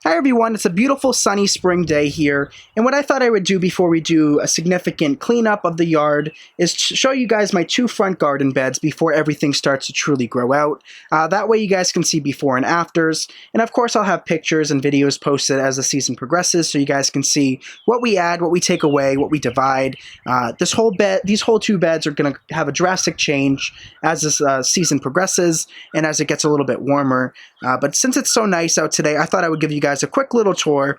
Hi everyone, it's a beautiful sunny spring day here, and what I thought I would do before we do a significant cleanup of the yard is to show you guys my two front garden beds before everything starts to truly grow out. That way you guys can see before and afters, and of course I'll have pictures and videos posted as the season progresses so you guys can see what we add, what we take away, what we divide. These whole two beds are going to have a drastic change as this season progresses and as it gets a little bit warmer. But since it's so nice out today, I thought I would give you guys a quick little tour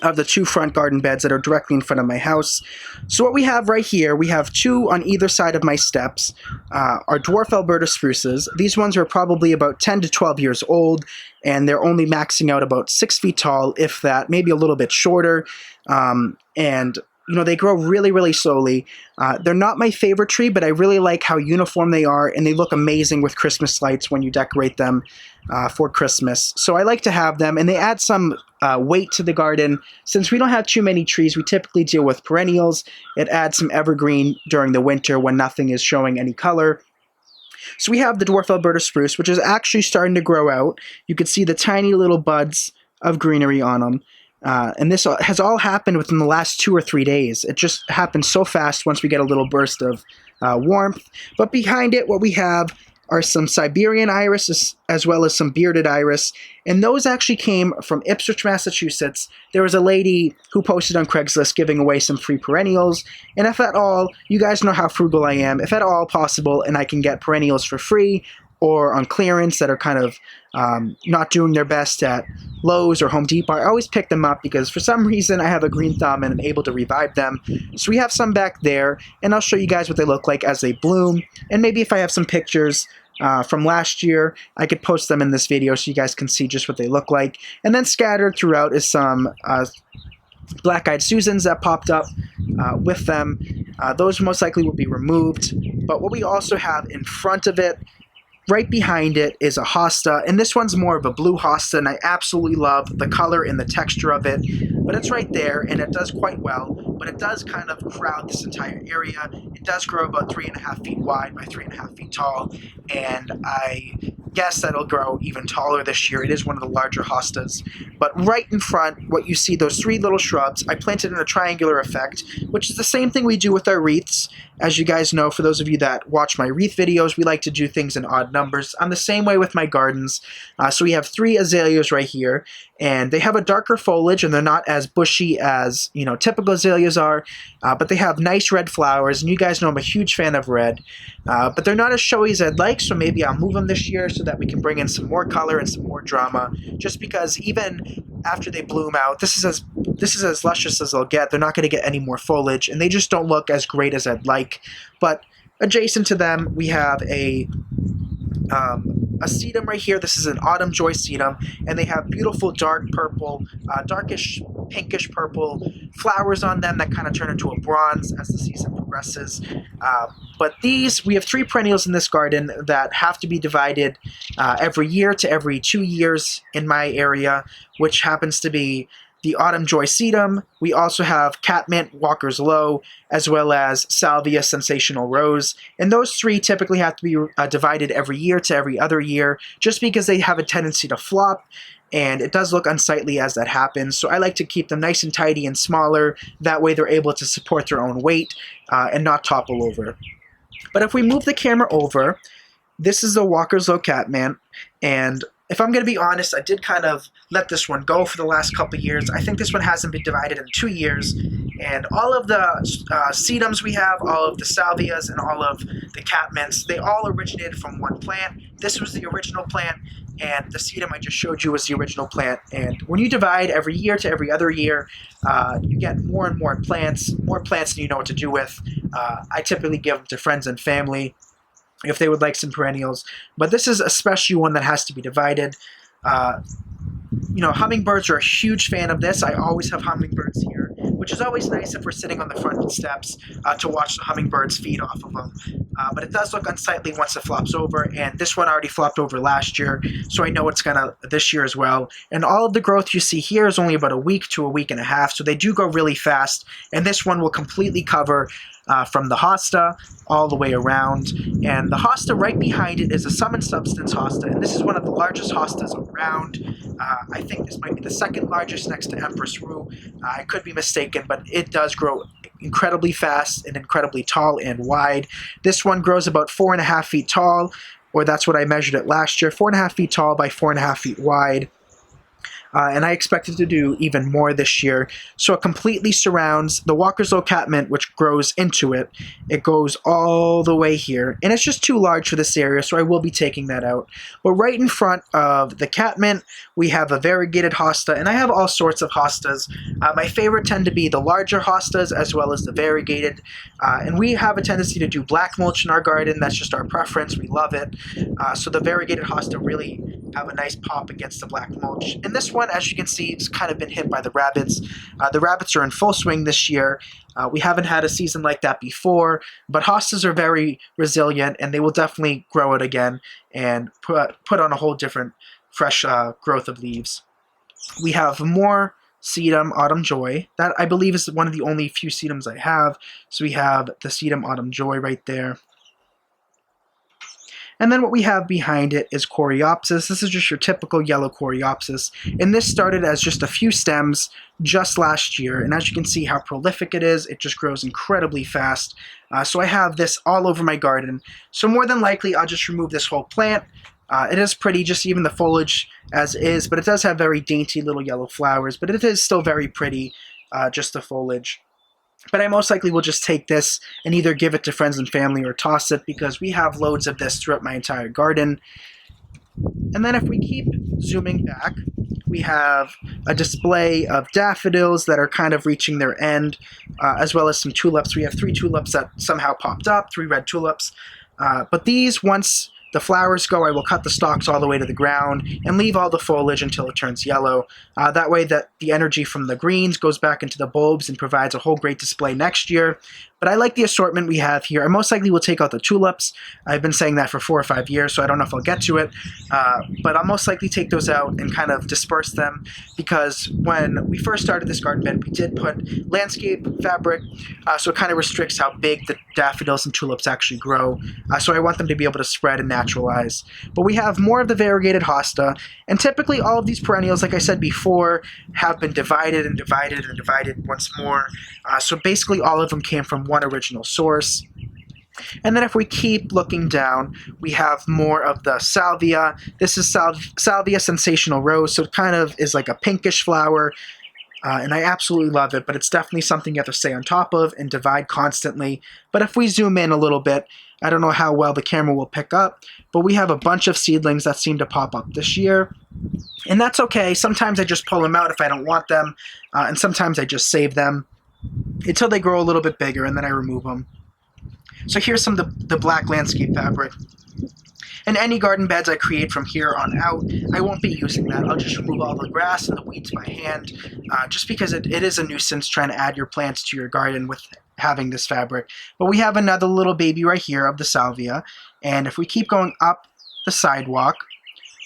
of the two front garden beds that are directly in front of my house. So what we have right here, we have two on either side of my steps, are dwarf Alberta spruces. These ones are probably about 10 to 12 years old, and they're only maxing out about 6 feet tall, if that, maybe a little bit shorter. And you know, they grow really slowly. They're not my favorite tree, but I really like how uniform they are, and they look amazing with Christmas lights when you decorate them for Christmas. So I like to have them, and they add some weight to the garden. Since we don't have too many trees, we typically deal with perennials. It adds some evergreen during the winter when nothing is showing any color. So we have the dwarf Alberta spruce, which is actually starting to grow out. You can see the tiny little buds of greenery on them. And this has all happened within the last 2 or 3 days. It just happens so fast once we get a little burst of warmth. But behind it, what we have are some Siberian iris as well as some bearded iris. And those actually came from Ipswich, Massachusetts. There was a lady who posted on Craigslist giving away some free perennials. And if at all, you guys know how frugal I am, if at all possible, and I can get perennials for free or on clearance that are kind of not doing their best at Lowe's or Home Depot, I always pick them up because for some reason I have a green thumb and I'm able to revive them. So we have some back there, and I'll show you guys what they look like as they bloom. And maybe if I have some pictures from last year, I could post them in this video so you guys can see just what they look like. And then scattered throughout is some black-eyed Susans that popped up with them. Those most likely will be removed. But what we also have in front of it, right behind it, is a hosta, and this one's more of a blue hosta, and I absolutely love the color and the texture of it. But it's right there, and it does quite well, but it does kind of crowd this entire area. It does grow about 3.5 feet wide by 3.5 feet tall, and I guess that'll grow even taller this year. It is one of the larger hostas. But right in front, what you see, those 3 little shrubs, I planted in a triangular effect, which is the same thing we do with our wreaths. As you guys know, for those of you that watch my wreath videos, we like to do things in odd numbers. I'm the same way with my gardens. So we have 3 azaleas right here, and they have a darker foliage, and they're not as bushy as, you know, typical azaleas are, but they have nice red flowers, and you guys know I'm a huge fan of red. But they're not as showy as I'd like, so maybe I'll move them this year so that we can bring in some more color and some more drama, just because even after they bloom out, this is as luscious as they'll get. They're not going to get any more foliage, and they just don't look as great as I'd like. But adjacent to them, we have a sedum right here. This is an autumn joy sedum, and they have beautiful dark purple, darkish pinkish purple flowers on them that kind of turn into a bronze as the season progresses. But we have 3 perennials in this garden that have to be divided every year to every 2 years in my area, which happens to be the Autumn Joy Sedum. We also have Catmint, Walker's Low, as well as Salvia Sensational Rose. And those 3 typically have to be divided every year to every other year, just because they have a tendency to flop, and it does look unsightly as that happens. So I like to keep them nice and tidy and smaller. That way they're able to support their own weight and not topple over. But if we move the camera over, this is the Walker's Low Catmint, and if I'm going to be honest, I did kind of let this one go for the last couple of years. I think this one hasn't been divided in 2 years, and all of the sedums we have, all of the salvias, and all of the catmints, they all originated from one plant. This was the original plant, and the sedum I just showed you was the original plant. And when you divide every year to every other year, you get more and more plants than you know what to do with. I typically give them to friends and family if they would like some perennials, but this is especially one that has to be divided. You know, hummingbirds are a huge fan of this. I always have hummingbirds here, which is always nice if we're sitting on the front steps to watch the hummingbirds feed off of them. but it does look unsightly once it flops over, and this one already flopped over last year, so I know it's gonna this year as well. And all of the growth you see here is only about a week to a week and a half, so they do go really fast, and this one will completely cover from the hosta all the way around. And the hosta right behind it is a summon substance hosta, and this is one of the largest hostas around. I think this might be the second largest next to Empress Rue. I could be mistaken, but it does grow incredibly fast and incredibly tall and wide. This one grows about 4.5 feet tall, or that's what I measured it last year, 4.5 feet tall by 4.5 feet wide. And I expect it to do even more this year. So it completely surrounds the Walker's Low catmint, which grows into it. It goes all the way here, and it's just too large for this area, so I will be taking that out. But right in front of the catmint, we have a variegated hosta, and I have all sorts of hostas. My favorite tend to be the larger hostas as well as the variegated. And we have a tendency to do black mulch in our garden. That's just our preference. We love it. So the variegated hosta really have a nice pop against the black mulch. And this one, as you can see, it's kind of been hit by the rabbits. The rabbits are in full swing this year. We haven't had a season like that before, but hostas are very resilient, and they will definitely grow it again and put on a whole different fresh growth of leaves. We have more sedum autumn joy. That, I believe, is one of the only few sedums I have. So we have the sedum autumn joy right there. And then what we have behind it is Coreopsis. This is just your typical yellow Coreopsis. And this started as just a few stems just last year. And as you can see how prolific it is, it just grows incredibly fast. So I have this all over my garden. So more than likely, I'll just remove this whole plant. It is pretty, just even the foliage as is, but it does have very dainty little yellow flowers. But it is still very pretty, just the foliage. But I most likely will just take this and either give it to friends and family or toss it, because we have loads of this throughout my entire garden. And then if we keep zooming back, we have a display of daffodils that are kind of reaching their end, as well as some tulips. We have 3 tulips that somehow popped up, 3 red tulips. But these, once the flowers go, I will cut the stalks all the way to the ground and leave all the foliage until it turns yellow. That way that the energy from the greens goes back into the bulbs and provides a whole great display next year. But I like the assortment we have here. I most likely will take out the tulips. I've been saying that for 4 or 5 years, so I don't know if I'll get to it. But I'll most likely take those out and kind of disperse them, because when we first started this garden bed, we did put landscape fabric, so it kind of restricts how big the daffodils and tulips actually grow. So I want them to be able to spread and naturalize. But we have more of the variegated hosta, and typically all of these perennials, like I said before, have been divided and divided and divided once more. So basically all of them came from one original source. And then if we keep looking down, we have more of the salvia. This is Salvia Sensational Rose, so it kind of is like a pinkish flower. And I absolutely love it, but it's definitely something you have to stay on top of and divide constantly. But if we zoom in a little bit, I don't know how well the camera will pick up, but we have a bunch of seedlings that seem to pop up this year. And that's okay. Sometimes I just pull them out if I don't want them, and sometimes I just save them until they grow a little bit bigger, and then I remove them. So here's some of the black landscape fabric. And any garden beds I create from here on out, I won't be using that. I'll just remove all the grass and the weeds by hand, just because it is a nuisance trying to add your plants to your garden with having this fabric. But we have another little baby right here of the salvia, and if we keep going up the sidewalk,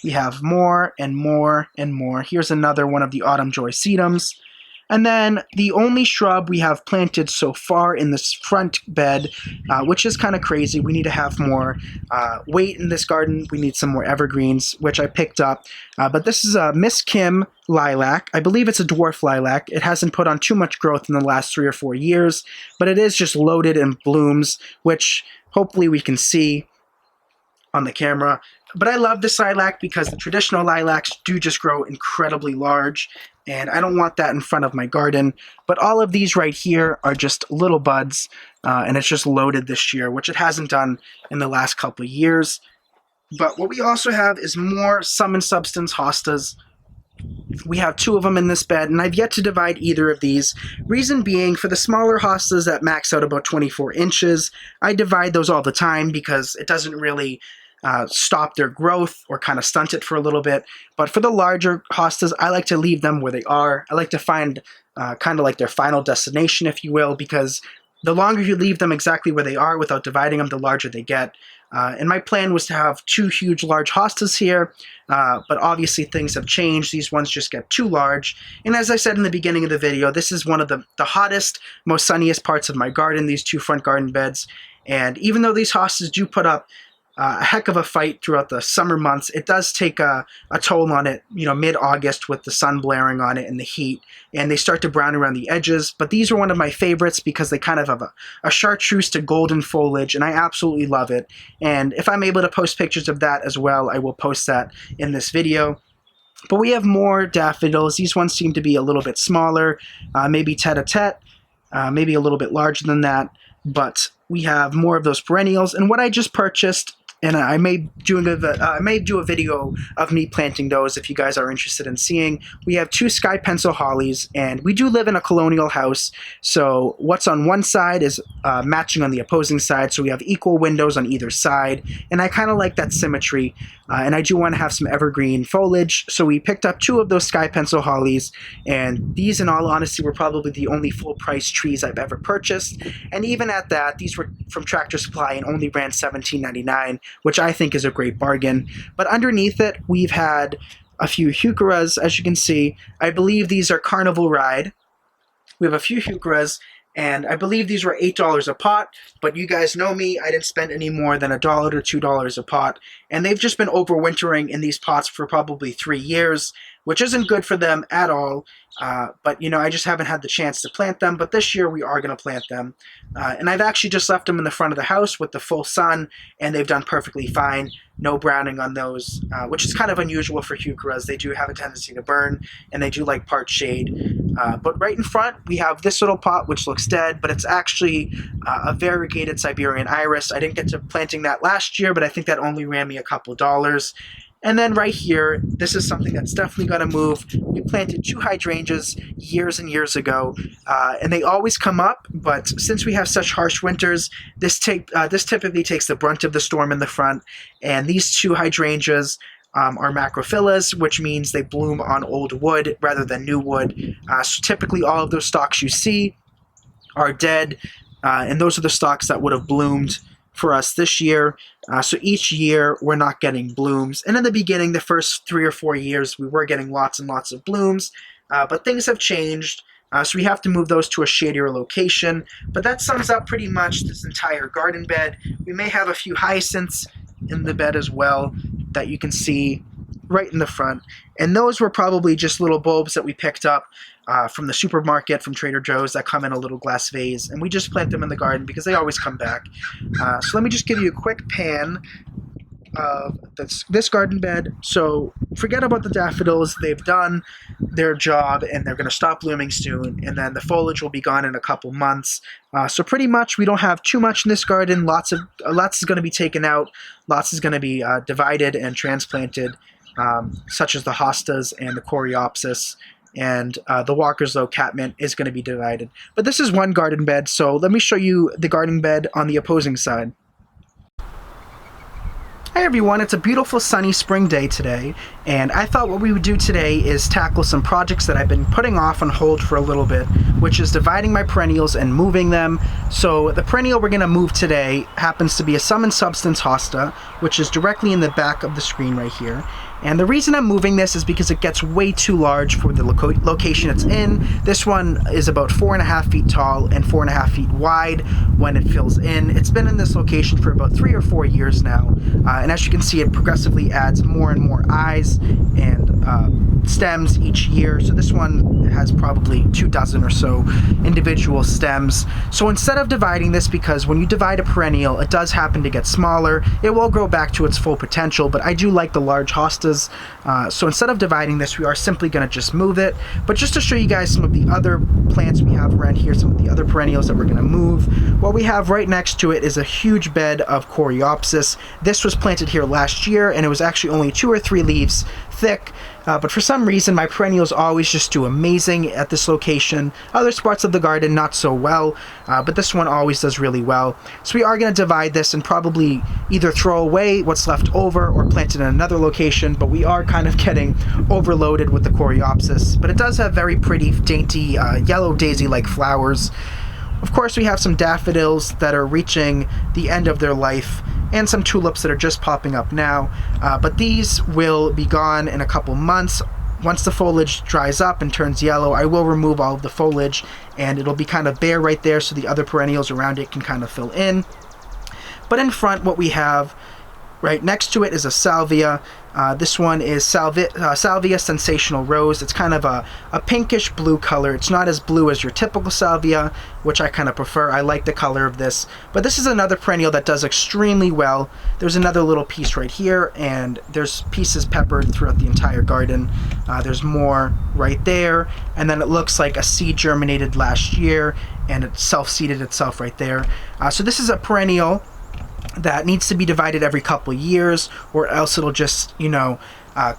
we have more and more and more. Here's another one of the Autumn Joy sedums. And then the only shrub we have planted so far in this front bed, which is kind of crazy. We need to have more weight in this garden. We need some more evergreens, which I picked up. But this is a Miss Kim lilac. I believe it's a dwarf lilac. It hasn't put on too much growth in the last 3 or 4 years, but it is just loaded in blooms, which hopefully we can see on the camera. But I love this lilac because the traditional lilacs do just grow incredibly large, and I don't want that in front of my garden. But all of these right here are just little buds, and it's just loaded this year, which it hasn't done in the last couple of years. But what we also have is more summon substance hostas. We have 2 of them in this bed, and I've yet to divide either of these. Reason being, for the smaller hostas that max out about 24 inches, I divide those all the time because it doesn't really stop their growth or kind of stunt it for a little bit. But for the larger hostas, I like to leave them where they are. I like to find kind of like their final destination, if you will, because the longer you leave them exactly where they are without dividing them, the larger they get. And my plan was to have 2 huge large hostas here, but obviously things have changed. These ones just get too large. And as I said in the beginning of the video, this is one of the hottest, most sunniest parts of my garden, these 2 front garden beds. And even though these hostas do put up a heck of a fight throughout the summer months, it does take a toll on it, mid-August with the sun blaring on it and the heat, and they start to brown around the edges. But these are one of my favorites because they kind of have a chartreuse to golden foliage, and I absolutely love it. And if I'm able to post pictures of that as well, I will post that in this video. But we have more daffodils. These ones seem to be a little bit smaller, maybe tete-a-tete, maybe a little bit larger than that. But we have more of those perennials. And what I just purchased, and I may do a video of me planting those if you guys are interested in seeing. We have 2 sky pencil hollies, and we do live in a colonial house, so what's on one side is matching on the opposing side, so we have equal windows on either side, and I kind of like that symmetry, and I do want to have some evergreen foliage, so we picked up 2 of those sky pencil hollies, and these, in all honesty, were probably the only full price trees I've ever purchased, and even at that, these were from Tractor Supply and only ran $17.99, which I think is a great bargain. But underneath it, we've had a few heucheras, as you can see. I believe these are Carnival Ride. We have a few heucheras, and I believe these were $8 a pot, but you guys know me, I didn't spend any more than $1 or $2 a pot, and they've just been overwintering in these pots for probably 3 years, which isn't good for them at all, but I just haven't had the chance to plant them. But this year we are going to plant them, and I've actually just left them in the front of the house with the full sun, and they've done perfectly fine. No browning on those, which is kind of unusual for heucheras. They do have a tendency to burn, and they do like part shade. But right in front, we have this little pot, which looks dead, but it's actually a variegated Siberian iris. I didn't get to planting that last year, but I think that only ran me a couple dollars. And then right here, this is something that's definitely going to move. We planted 2 hydrangeas years and years ago, and they always come up, but since we have such harsh winters, this typically takes the brunt of the storm in the front, and these 2 hydrangeas are macrophyllus, which means they bloom on old wood rather than new wood. So typically all of those stalks you see are dead, and those are the stalks that would have bloomed for us this year. So each year we're not getting blooms. And in the beginning, the first 3 or 4 years, we were getting lots and lots of blooms, but things have changed. So we have to move those to a shadier location. But that sums up pretty much this entire garden bed. We may have a few hyacinths in the bed as well that you can see right in the front. And those were probably just little bulbs that we picked up from the supermarket, from Trader Joe's, that come in a little glass vase, and we just plant them in the garden because they always come back. So let me just give you a quick pan of this garden bed. So forget about the daffodils. They've done their job, and they're going to stop blooming soon, and then the foliage will be gone in a couple months. So pretty much we don't have too much in this garden. Lots is going to be taken out. Lots is going to be divided and transplanted, such as the hostas and the coreopsis. And the Walkerslow catmint is going to be divided. But this is one garden bed, so let me show you the garden bed on the opposing side. Hi everyone, it's a beautiful sunny spring day today, and I thought what we would do today is tackle some projects that I've been putting off on hold for a little bit, which is dividing my perennials and moving them. So the perennial we're going to move today happens to be a Sum and Substance hosta, which is directly in the back of the screen right here. And the reason I'm moving this is because it gets way too large for the location it's in. This one is about 4.5 feet tall and 4.5 feet wide when it fills in. It's been in this location for about 3 or 4 years now. And as you can see, it progressively adds more and more eyes and stems each year. So this one has probably 24 or so individual stems. So instead of dividing this, because when you divide a perennial, it does happen to get smaller, it will grow back to its full potential, but I do like the large hostas. So instead of dividing this, we are simply going to just move it. But just to show you guys some of the other plants we have around here, some of the other perennials that we're going to move, what we have right next to it is a huge bed of coreopsis. This was planted here last year, and it was actually only 2 or 3 leaves thick. But for some reason, my perennials always just do amazing at this location. Other parts of the garden, not so well, but this one always does really well. So we are going to divide this and probably either throw away what's left over or plant it in another location, but we are kind of getting overloaded with the coreopsis. But it does have very pretty, dainty, yellow daisy-like flowers. Of course, we have some daffodils that are reaching the end of their life, and some tulips that are just popping up now, but these will be gone in a couple months. Once the foliage dries up and turns yellow, I will remove all of the foliage, and it'll be kind of bare right there so the other perennials around it can kind of fill in. But in front, what we have right next to it is a salvia. This one is Salvia Sensational Rose. It's kind of a pinkish blue color. It's not as blue as your typical salvia, which I kind of prefer. I like the color of this. But this is another perennial that does extremely well. There's another little piece right here, and there's pieces peppered throughout the entire garden. There's more right there, and then it looks like a seed germinated last year, and it self-seeded itself right there. So this is a perennial that needs to be divided every couple years, or else it'll just,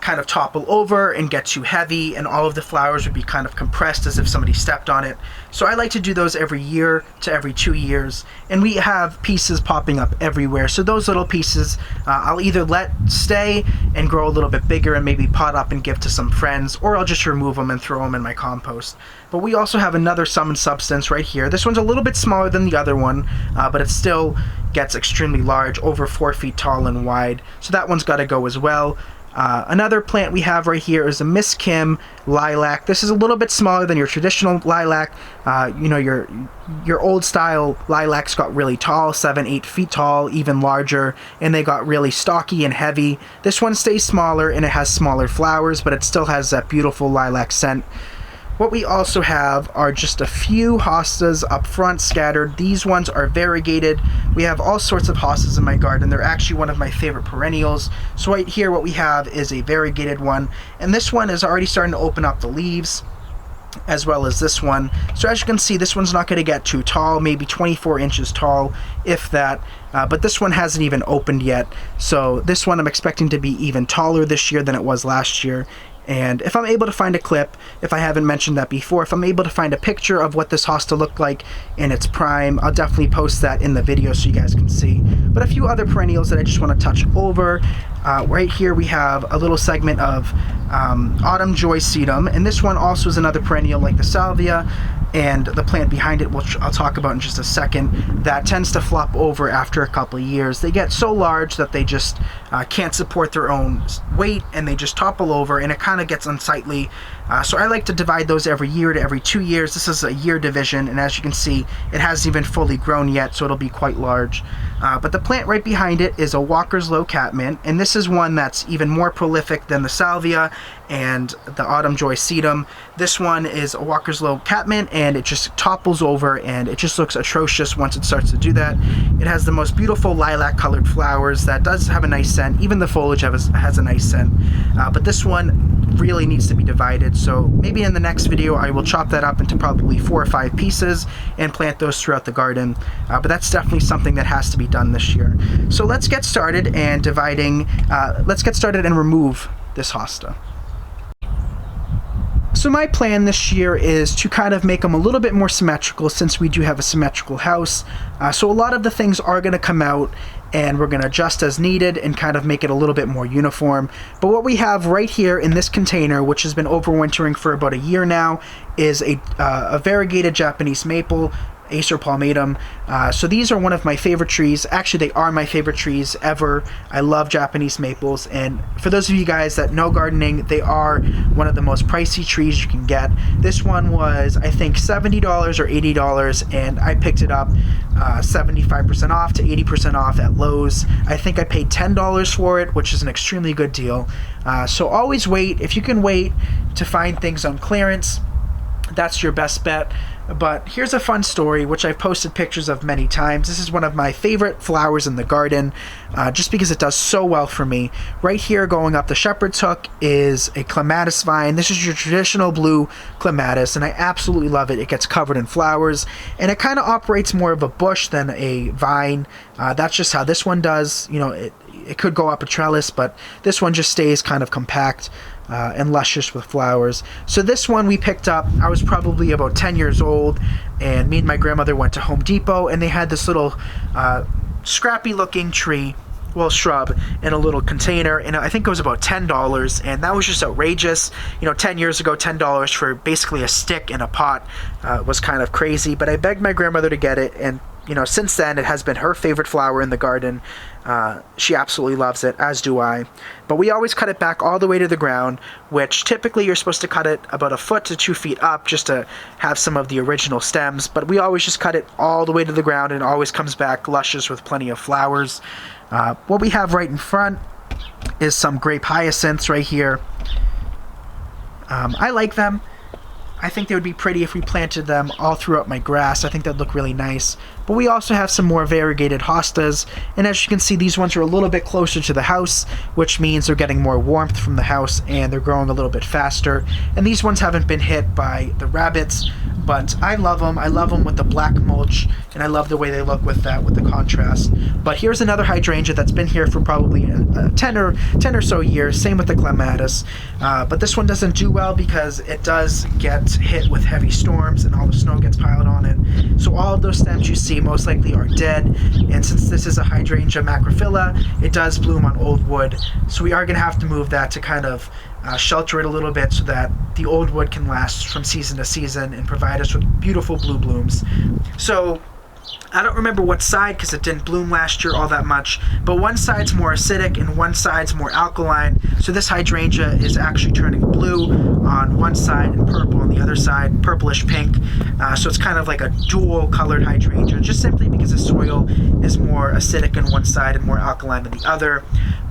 kind of topple over and get too heavy, and all of the flowers would be kind of compressed as if somebody stepped on it. So I like to do those every year to every 2 years, and we have pieces popping up everywhere. So those little pieces I'll either let stay and grow a little bit bigger and maybe pot up and give to some friends, or I'll just remove them and throw them in my compost. But we also have another Sum and Substance right here. This one's a little bit smaller than the other one, but it still gets extremely large, over 4 feet tall and wide. So that one's got to go as well. Another plant we have right here is a Miss Kim lilac. This is a little bit smaller than your traditional lilac. Your old style lilacs got really tall, 7-8 feet tall, even larger, and they got really stocky and heavy. This one stays smaller and it has smaller flowers, but it still has that beautiful lilac scent. What we also have are just a few hostas up front scattered. These ones are variegated. We have all sorts of hostas in my garden. They're actually one of my favorite perennials. So right here what we have is a variegated one, and this one is already starting to open up the leaves, as well as this one. So as you can see, this one's not going to get too tall, maybe 24 inches tall, if that. But this one hasn't even opened yet. So this one I'm expecting to be even taller this year than it was last year. And if I'm able to find a clip, if I haven't mentioned that before, if I'm able to find a picture of what this hosta looked like in its prime, I'll definitely post that in the video so you guys can see. But a few other perennials that I just want to touch over. Right here we have a little segment of Autumn Joy Sedum, and this one also is another perennial like the salvia, and the plant behind it, which I'll talk about in just a second, that tends to flop over after a couple of years. They get so large that they just can't support their own weight, and they just topple over, and it kind of gets unsightly. So I like to divide those every year to every 2 years. This is a year division, and as you can see, it hasn't even fully grown yet, so it'll be quite large. But the plant right behind it is a Walker's Low Catmint, and this is one that's even more prolific than the salvia and the Autumn Joy Sedum. This one is a Walker's Low Catmint, and it just topples over, and it just looks atrocious once it starts to do that. It has the most beautiful lilac colored flowers that does have a nice scent. Even the foliage has a nice scent. But this one really needs to be divided, so maybe in the next video I will chop that up into probably 4 or 5 pieces and plant those throughout the garden. But that's definitely something that has to be done this year. So let's get started and remove this hosta. So my plan this year is to kind of make them a little bit more symmetrical, since we do have a symmetrical house. So a lot of the things are going to come out, and we're going to adjust as needed and kind of make it a little bit more uniform. But what we have right here in this container, which has been overwintering for about a year now, is a variegated Japanese maple, Acer palmatum. So these are one of my favorite trees. Actually, they are my favorite trees ever. I love Japanese maples, and for those of you guys that know gardening, they are one of the most pricey trees you can get. This one was, I think, $70 or $80, and I picked it up 75% off to 80% off at Lowe's. I think I paid $10 for it, which is an extremely good deal. So always wait. If you can wait to find things on clearance, that's your best bet. But here's a fun story, which I've posted pictures of many times. This is one of my favorite flowers in the garden, just because it does so well for me. Right here, going up the shepherd's hook, is a Clematis vine. This is your traditional blue Clematis, and I absolutely love it. It gets covered in flowers, and it kind of operates more of a bush than a vine. That's just how this one does. It could go up a trellis, but this one just stays kind of compact and luscious with flowers. So this one we picked up, I was probably about 10 years old, and me and my grandmother went to Home Depot, and they had this little scrappy looking tree shrub in a little container, and I think it was about $10, and that was just outrageous. 10 years ago, $10 for basically a stick in a pot was kind of crazy, but I begged my grandmother to get it, and since then, it has been her favorite flower in the garden. She absolutely loves it, as do I. But we always cut it back all the way to the ground, which typically you're supposed to cut it about 1 foot to 2 feet up just to have some of the original stems. But we always just cut it all the way to the ground, and it always comes back luscious with plenty of flowers. What we have right in front is some grape hyacinths right here. I like them. I think they would be pretty if we planted them all throughout my grass. I think that'd look really nice. But we also have some more variegated hostas, and as you can see, these ones are a little bit closer to the house, which means they're getting more warmth from the house and they're growing a little bit faster. And these ones haven't been hit by the rabbits, but I love them. I love them with the black mulch, and I love the way they look with that, with the contrast. But here's another hydrangea that's been here for probably 10 or so years. Same with the Clematis. But this one doesn't do well because it does get hit with heavy storms and all the snow gets piled on it. So all of those stems you see most likely are dead, and since this is a hydrangea macrophylla, it does bloom on old wood, so we are going to have to move that to kind of shelter it a little bit so that the old wood can last from season to season and provide us with beautiful blue blooms. So I don't remember what side because it didn't bloom last year all that much, but one side's more acidic and one side's more alkaline, so this hydrangea is actually turning blue on one side and purple on the other side, purplish pink. So it's kind of like a dual colored hydrangea, just simply because the soil is more acidic on one side and more alkaline on the other.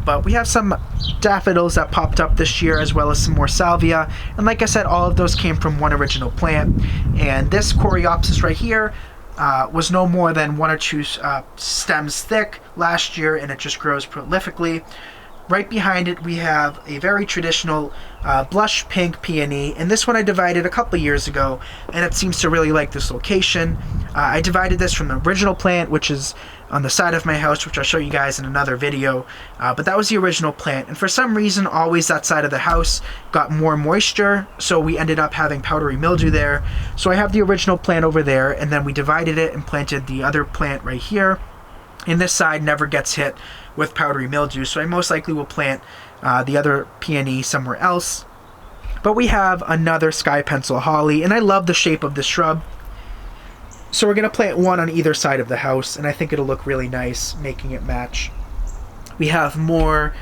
But we have some daffodils that popped up this year, as well as some more salvia, and like I said, all of those came from one original plant. And this coreopsis right here was no more than 1 or 2 stems thick last year, and it just grows prolifically. Right behind it we have a very traditional blush pink peony, and this one I divided a couple years ago, and it seems to really like this location. I divided this from the original plant, which is on the side of my house, which I'll show you guys in another video, but that was the original plant, and for some reason always that side of the house got more moisture, so we ended up having powdery mildew there. So I have the original plant over there, and then we divided it and planted the other plant right here, and this side never gets hit with powdery mildew, so I most likely will plant the other peony somewhere else. But we have another sky pencil holly, and I love the shape of this shrub. So we're going to plant one on either side of the house, and I think it'll look really nice, making it match. We have more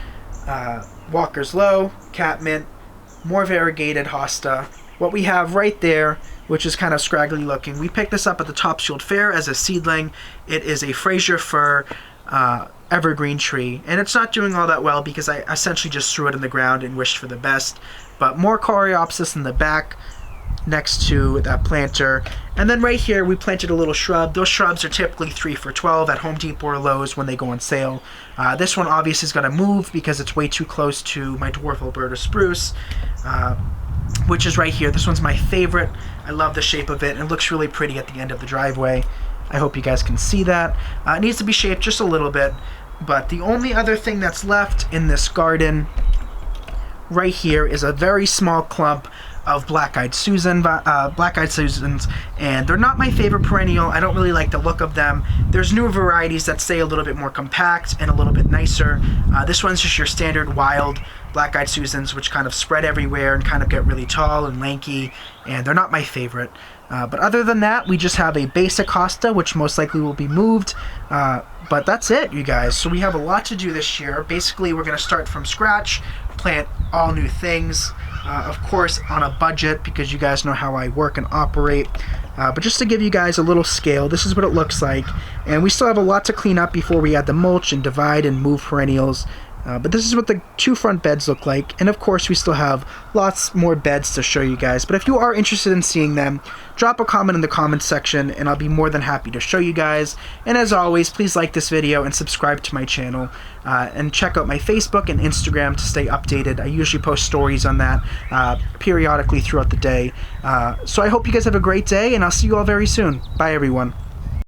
Walker's Low, catmint, more variegated hosta. What we have right there, which is kind of scraggly looking, we picked this up at the Topsfield Fair as a seedling. It is a Fraser fir evergreen tree, and it's not doing all that well because I essentially just threw it in the ground and wished for the best. But more coreopsis in the back next to that planter. And then right here we planted a little shrub. Those shrubs are typically 3 for $12 at Home Depot or Lowe's when they go on sale. This one obviously is going to move because it's way too close to my dwarf Alberta spruce, which is right here. This one's my favorite. I love the shape of it, and it looks really pretty at the end of the driveway. I hope you guys can see that. It needs to be shaped just a little bit, but the only other thing that's left in this garden right here is a very small clump of black-eyed Susans, and they're not my favorite perennial. I don't really like the look of them. There's newer varieties that stay a little bit more compact and a little bit nicer. This one's just your standard wild black-eyed Susans, which kind of spread everywhere and kind of get really tall and lanky, and they're not my favorite. But other than that, we just have a basic hosta, which most likely will be moved. But that's it, you guys. So we have a lot to do this year. Basically, we're going to start from scratch, plant all new things. Of course, on a budget, because you guys know how I work and operate. But just to give you guys a little scale, this is what it looks like. And we still have a lot to clean up before we add the mulch and divide and move perennials. But this is what the 2 front beds look like, and of course we still have lots more beds to show you guys. But if you are interested in seeing them, drop a comment in the comments section and I'll be more than happy to show you guys. And as always, please like this video and subscribe to my channel, and check out my Facebook and Instagram to stay updated. I usually post stories on that periodically throughout the day. So I hope you guys have a great day, and I'll see you all very soon. Bye everyone.